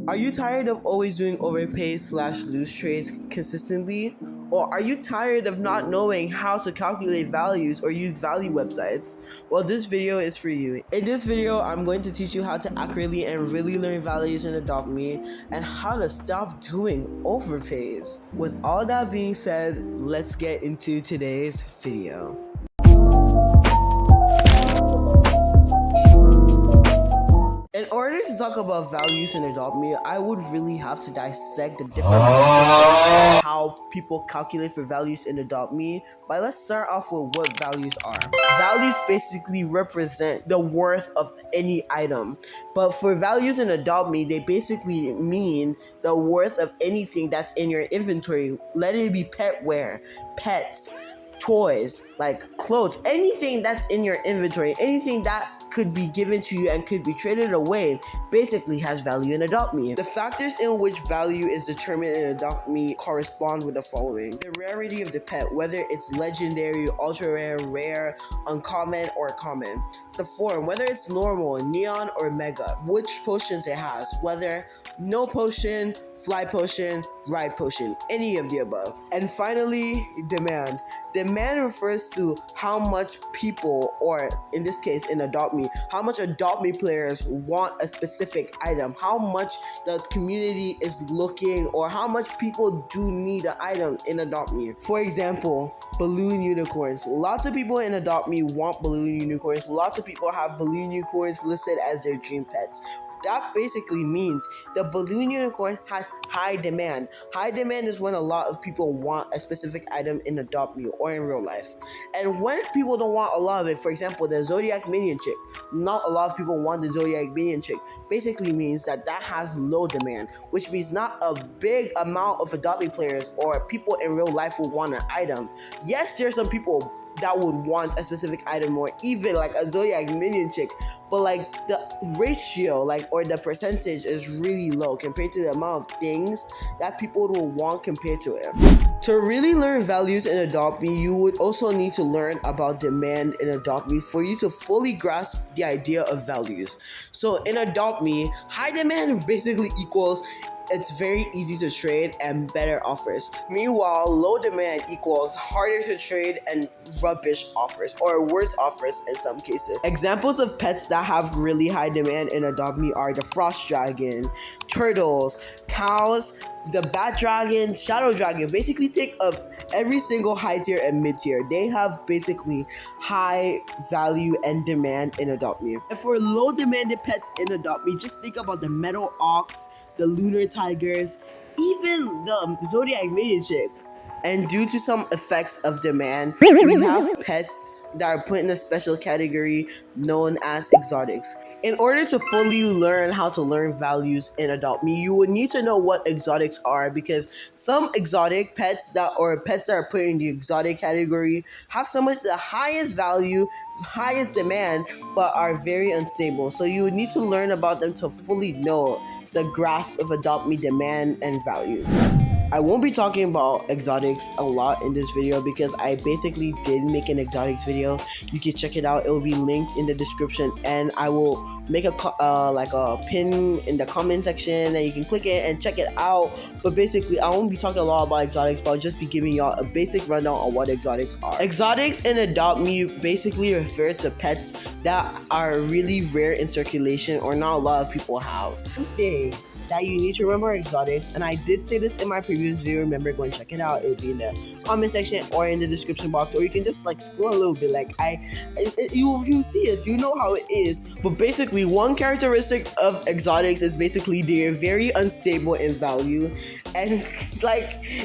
Are you tired of always doing overpay/lose trades consistently? Or are you tired of not knowing how to calculate values or use value websites? Well, this video is for you. In this video, I'm going to teach you how to accurately and really learn values in Adopt Me and how to stop doing overpays. With all that being said, let's get into today's video. In order to talk about values in Adopt Me, I would really have to dissect the different of how people calculate for values in Adopt Me. But let's start off with what values are. Values basically represent the worth of any item. But for values in Adopt Me, they basically mean the worth of anything that's in your inventory. Let it be pet wear, pets, toys, like clothes, anything that's in your inventory, anything that could be given to you and could be traded away, basically has value in Adopt Me. The factors in which value is determined in Adopt Me correspond with the following: the rarity of the pet, whether it's legendary, ultra rare, rare, uncommon, or common; the form, whether it's normal, neon, or mega; which potions it has, whether no potion, fly potion, ride potion, any of the above; and finally, demand. Demand refers to how much people, or in this case in Adopt Me, how much Adopt Me players want a specific item, how much the community is looking, or how much people do need an item in Adopt Me. For example, balloon unicorns. Lots of people in Adopt Me want balloon unicorns. Lots of people have balloon unicorns listed as their dream pets. That basically means the balloon unicorn has high demand. High demand is when a lot of people want a specific item in Adopt Me or in real life. And when people don't want a lot of it, for example, the Zodiac Minion chick, not a lot of people want the Zodiac Minion chick, basically means that has low demand, which means not a big amount of Adopt Me players or people in real life will want an item. Yes, there are some people that would want a specific item or even like a Zodiac Minion chick, but like the ratio or the percentage is really low compared to the amount of things that people will want compared to it. To really learn values in Adopt Me, you would also need to learn about demand in Adopt Me for you to fully grasp the idea of values. So in Adopt Me, high demand basically equals it's very easy to trade and better offers. Meanwhile, low demand equals harder to trade and rubbish offers, or worse offers in some cases. Examples of pets that have really high demand in Adopt Me are the frost dragon, turtles, cows, the bat dragon, shadow dragon. Basically take up every single high tier and mid tier. They have basically high value and demand in Adopt Me. And for low demanded pets in Adopt Me, just think about the metal ox, the lunar tigers, even the Zodiac Minion chick. And due to some effects of demand, we have pets that are put in a special category known as exotics. In order to fully learn how to learn values in Adopt Me, you would need to know what exotics are, because some exotic pets that are put in the exotic category have some of the highest value, highest demand, but are very unstable. So you would need to learn about them to fully know the grasp of Adopt Me demand and value. I won't be talking about exotics a lot in this video because I basically did make an exotics video. You can check it out. It will be linked in the description, and I will make a pin in the comment section, and you can click it and check it out. But basically, I won't be talking a lot about exotics, but I'll just be giving y'all a basic rundown on what exotics are. Exotics in Adopt Me basically refer to pets that are really rare in circulation or not a lot of people have. One thing that you need to remember exotics, and I did say this in my previous video, remember, go and check it out. It will be in the comment section or in the description box, or you can just scroll a little bit. You see it, you know how it is. But basically, one characteristic of exotics is basically they're very unstable in value, and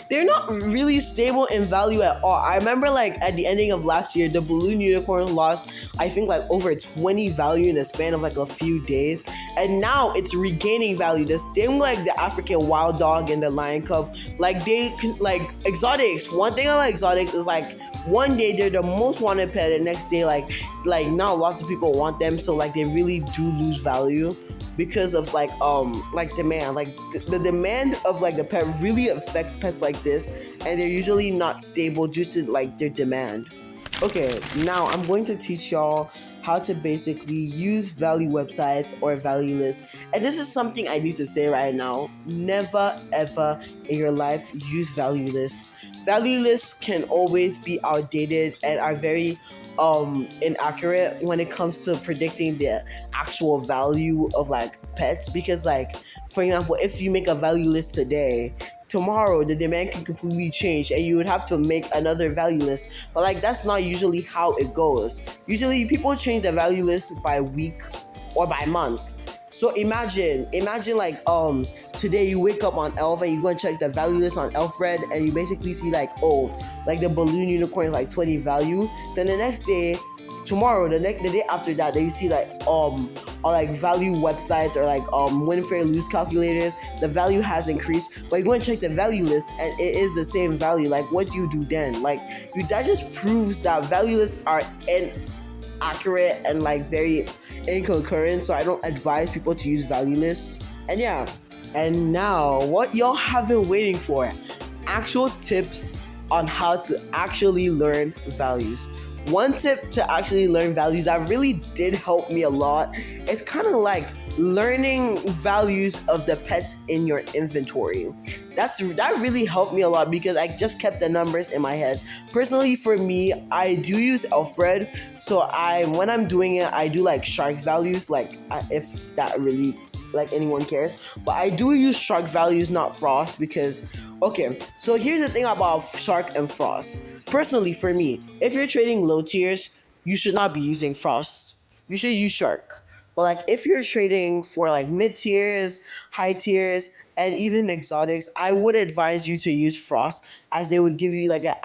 they're not really stable in value at all. I remember at the ending of last year, the balloon unicorn lost I think over 20 value in the span of a few days, and now it's regaining value. The same the African wild dog and the lion cub. Exotics, one thing about exotics is one day they're the most wanted pet, and next day not lots of people want them, so they really do lose value because of demand. The demand of the pet really affects pets like this, and they're usually not stable due to their demand. Okay, now I'm going to teach y'all how to basically use value websites or value lists. And this is something I need to say right now. Never ever in your life use value lists. Value lists can always be outdated and are very inaccurate when it comes to predicting the actual value of like pets, because like for example, if you make a value list today, tomorrow the demand can completely change and you would have to make another value list. But like that's not usually how it goes. Usually people change the value list by week or by month. So imagine like today you wake up on Elf and you go and check the value list on Elvebredd and you basically see like, oh, like the balloon unicorn is like 20 value. Then the next day, tomorrow, the day after that, then you see like or like value websites or like win fair lose calculators, the value has increased, but you go and check the value list and it is the same value. Like what do you do then? Like you, that just proves that value lists are inaccurate and like very inconcurrent. So I don't advise people to use value lists. And yeah, and now what y'all have been waiting for, actual tips on how to actually learn values. One tip to actually learn values that really did help me a lot is kind of like learning values of the pets in your inventory. That really helped me a lot because I just kept the numbers in my head. Personally, for me, I do use Elvebredd, so I when I'm doing it, I do like shark values, like if that really like anyone cares. But I do use shark values, not frost, because okay, so here's the thing about shark and frost. Personally, for me, if you're trading low tiers, you should not be using frost. You should use shark. But like if you're trading for like mid tiers, high tiers, and even exotics, I would advise you to use frost, as they would give you like an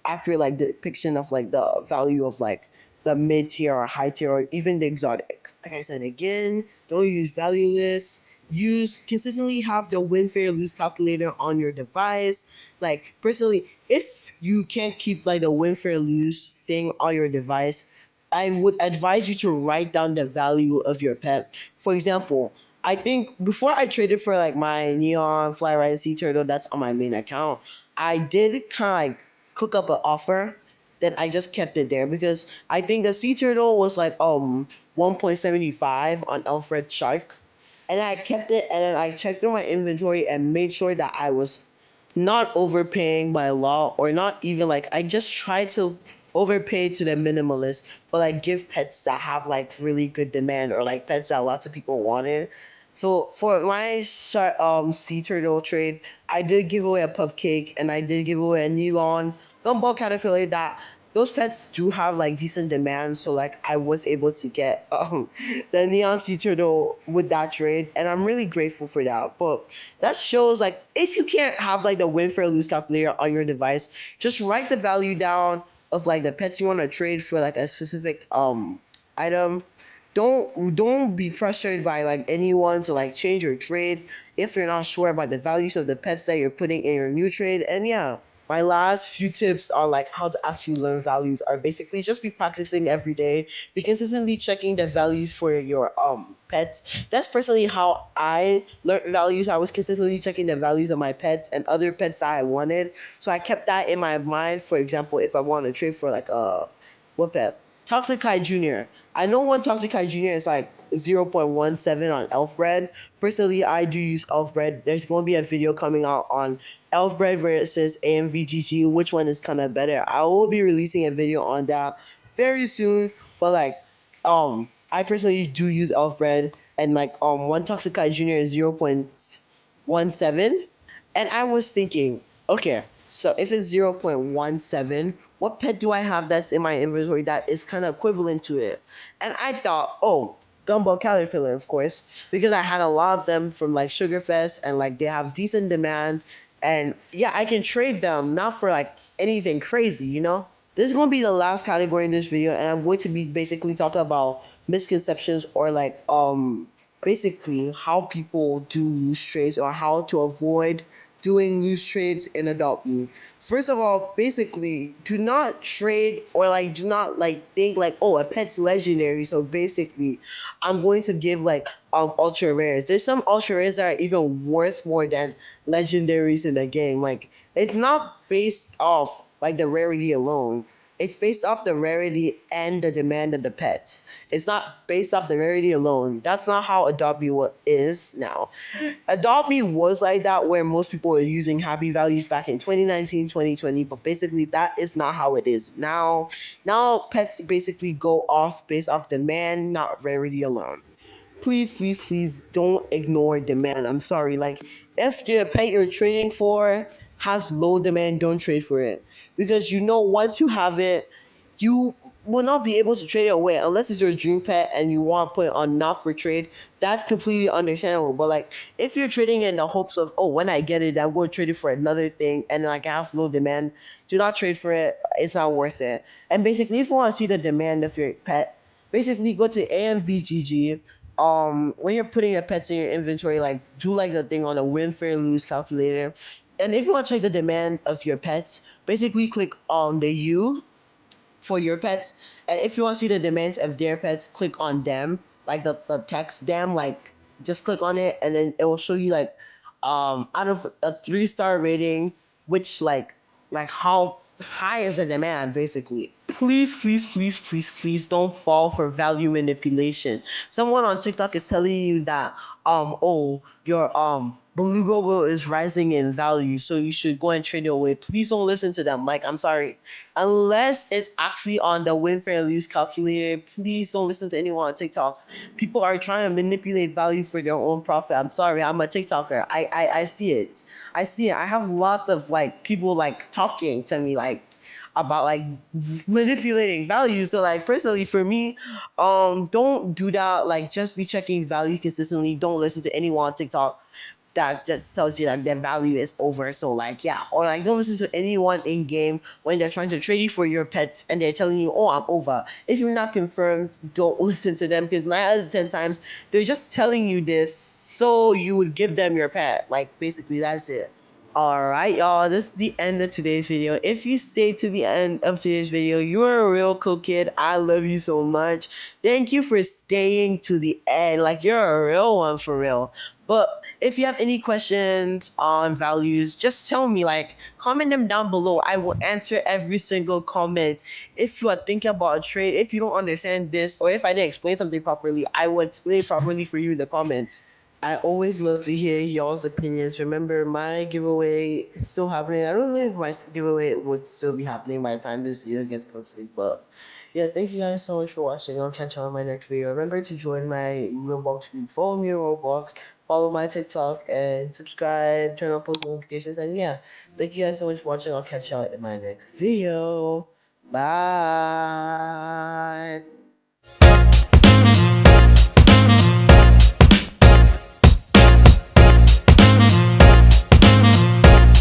accurate like depiction of like the value of like the mid tier or high tier or even the exotic. Like I said again, don't use value lists. Use consistently have the win fair lose calculator on your device. Like personally, if you can't keep like the win fair lose thing on your device, I would advise you to write down the value of your pet. For example, I think before I traded for like my neon fly ride sea turtle that's on my main account, I did kind of like cook up an offer. Then I just kept it there because I think the sea turtle was like 1.75 on Alfred Shark, and I kept it and then I checked through my inventory and made sure that I was not overpaying by law, or not even like I just try to overpay to the minimalist, but like give pets that have like really good demand or like pets that lots of people wanted. So for my sea turtle trade, I did give away a cupcake and I did give away a Neon gumball caterpillar that those pets do have like decent demand, so like I was able to get the neon sea turtle with that trade, and I'm really grateful for that. But that shows like if you can't have like the win for lose calculator on your device, just write the value down of like the pets you want to trade for like a specific item. Don't be frustrated by like anyone to like change your trade if you're not sure about the values of the pets that you're putting in your new trade. And yeah, my last few tips on like how to actually learn values are basically just be practicing every day, be consistently checking the values for your pets. That's personally how I learned values. I was consistently checking the values of my pets and other pets that I wanted, so I kept that in my mind. For example, if I want to trade for like a what pet, Toxic Kai Jr. I know one Toxic Kai Jr. is like 0.17 on Elfbred. Personally, I do use Elfbred. There's going to be a video coming out on Elvebredd versus Amvgg, which one is kind of better. I will be releasing a video on that very soon. But like, I personally do use Elvebredd, and like, one Toxic Junior is 0.17, and I was thinking, okay, so if it's 0.17, what pet do I have that's in my inventory that is kind of equivalent to it? And I thought, oh, Gumball Caterpillar, of course, because I had a lot of them from like Sugarfest, and like they have decent demand, and yeah, I can trade them, not for like anything crazy, you know? This is going to be the last category in this video, and I'm going to be basically talking about misconceptions, or like basically how people do loose trades or how to avoid doing loose trades in adult me. First of all, basically, do not trade or like do not like think like, oh, a pet's legendary, so basically I'm going to give like ultra rares. There's some ultra rares that are even worth more than legendaries in the game. Like it's not based off like the rarity alone. It's based off the rarity and the demand of the pet. It's not based off the rarity alone. That's not how Adopt Me is now. Adopt Me was like that where most people were using happy values back in 2019, 2020, but basically that is not how it is now. Now pets basically go off based off demand, not rarity alone. Please, please, please don't ignore demand. I'm sorry. Like, if the pet you're trading for has low demand, don't trade for it. Because you know, once you have it, you will not be able to trade it away unless it's your dream pet and you want to put it on not for trade. That's completely understandable. But like, if you're trading in the hopes of, oh, when I get it, I'm going to trade it for another thing, and like it has low demand, do not trade for it. It's not worth it. And basically, if you want to see the demand of your pet, basically go to Amvgg. When you're putting your pets in your inventory, like do like the thing on the win fair lose calculator. And if you want to check the demand of your pets, basically click on the U for your pets. And if you want to see the demands of their pets, click on them, like the text them, like just click on it and then it will show you like out of a 3-star rating, which like how high is the demand basically. Please, please, please, please, please don't fall for value manipulation. Someone on TikTok is telling you that oh your beluga whale is rising in value, so you should go and trade it away. Please don't listen to them. Like, I'm sorry, unless it's actually on the win fair lose calculator, please don't listen to anyone on TikTok. People are trying to manipulate value for their own profit. I'm sorry, I'm a TikToker. I see it. I see it. I have lots of like people like talking to me like about like manipulating value. So like personally for me, don't do that. Like just be checking value consistently. Don't listen to anyone on TikTok that just tells you that their value is over. So like yeah, or like don't listen to anyone in game when they're trying to trade you for your pets and they're telling you, oh, I'm over. If you're not confirmed, don't listen to them because 9 out of 10 times they're just telling you this so you would give them your pet. Like basically that's it. Alright, y'all, this is the end of today's video. If you stayed to the end of today's video, you're a real cool kid. I love you so much. Thank you for staying to the end. Like, you're a real one for real. But if you have any questions on values, just tell me, like, comment them down below. I will answer every single comment. If you are thinking about a trade, if you don't understand this, or if I didn't explain something properly, I will explain it properly for you in the comments. I always love to hear y'all's opinions. Remember, my giveaway is still happening. I don't know if my giveaway would still be happening by the time this video gets posted, but yeah, thank you guys so much for watching. I'll catch you on my next video. Remember to join my Roblox group, follow me on Roblox, follow my TikTok, and subscribe, turn on post notifications, and yeah, thank you guys so much for watching. I'll catch y'all in my next video. Bye.